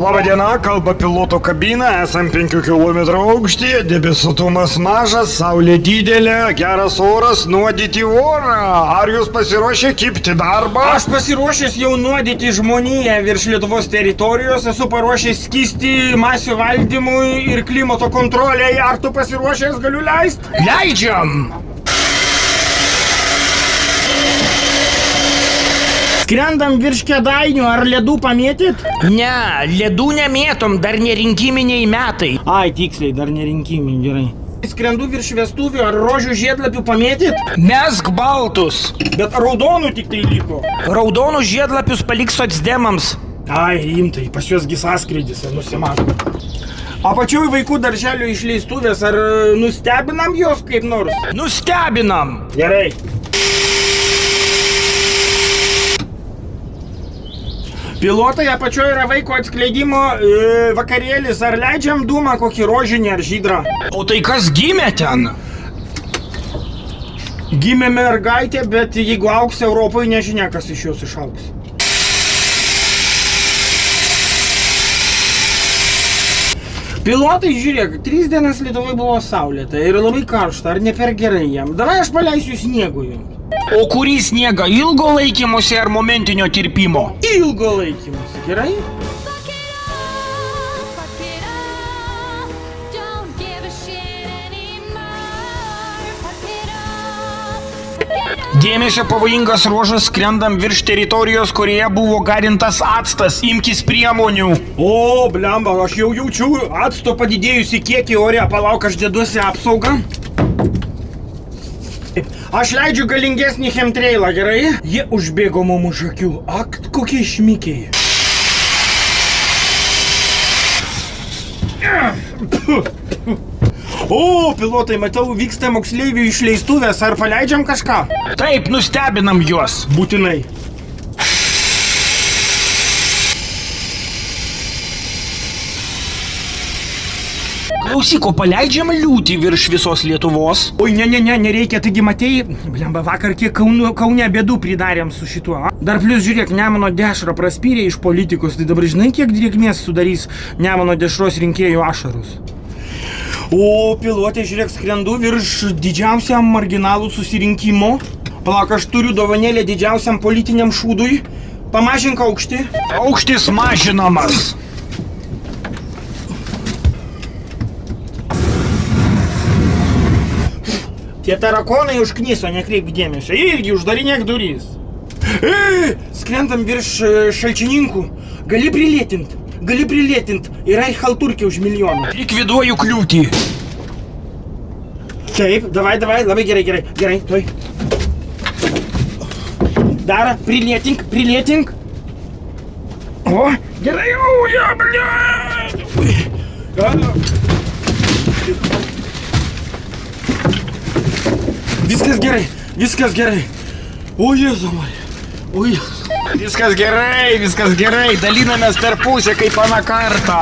Labadiena, kalba piloto kabina, esam 5 km aukštyje, debesuotumas mažas, saulė didelė, geras oras, nuodyti orą. Ar jūs pasiruošę kibti darbą? Aš pasiruošęs jau nuodyti žmoniją virš Lietuvos teritorijos, esu paruošęs skysti masių valdymui ir klimato kontroliai. Ar tu pasiruošęs galiu leisti? Leidžiam! Skrendam virš Kėdainių, ar ledų pamėtyt? Ne, ledų nemėtom, dar nerinkiminiai metai. Ai, tiksliai, dar nerinkiminiai, gerai. Skrendu virš vestuvių, ar rožių žiedlapių pamėtyt? Mesk baltus. Bet raudonų tik tai liko. Raudonų žiedlapius palik socdemams. Ai, rimtai, pas juos gi sąskrydis, nusimato. Apačioj vaikų darželio išleistuvės, ar nustebinam jos kaip nors? Nustebinam. Gerai. Pilotai, apačioje yra vaiko atskleidimo vakarėlis, ar leidžiam dūmą kokį rožinį ar žydrą? O tai kas gimė ten? Gimė mergaitė, bet jeigu augs Europoje, nežinia, kas iš jos išaugs. Pilotai, žiūrėk, 3 dienas Lietuvoje buvo saulėta ir labai karšta, ar ne per gerai jam? Davai aš paleisiu sniegų jums. O kurį sniegą, ilgo laikymosi ar momentinio tirpimo? Ilgo laikymosi, gerai? Dėmesio, pavojingas ruožas, skrendam virš teritorijos, kurioje buvo garintas actas, imkis priemonių. O, blemba, aš jau jaučiu acto padidėjusi kiekį ore, palauk, aš deduosi apsaugą. Aš leidžiu galingesnį chemtrailą, gerai? Jie užbėgo mum už akių. Ak, kokie šmikiai. O, pilotai, matau, vyksta moksleivių išleistuvės. Ar paleidžiam kažką? Taip, nustebinam juos. Būtinai. Klausyk, o paleidžiam liūtį virš visos Lietuvos? Oi, nereikia, taigi matei, blemba, vakar kiek Kaune bėdų pridarėm su šituo. Dar plius žiūrėk, Nemuno dešrą praspyrė iš politikos, tai dabar žinai, kiek drėgmės sudarys Nemuno dešros rinkėjų ašarus. O, pilotai, žiūrėk, skrendu virš didžiausiam marginalų susirinkimo. Palauk, aš turiu dovanėlę didžiausiam politiniam šūdui. Pamažink aukštį. Aukštis mažinamas. Tie tarakonai užkniso, nekreipk dėmesio. Irgi uždarinėk durys. Skrendam virš šalčininkų. Gali prilėtint. Yra ir halturkė už milijoną. Likviduoju kliūtį. Taip, davai, labai gerai, tuoj. Dar, prilėtink. O, gerai, ja, blia. Viskas gerai. O, Jėzau, Marija. Viskas gerai, dalinamės per pusę kaip aną kartą.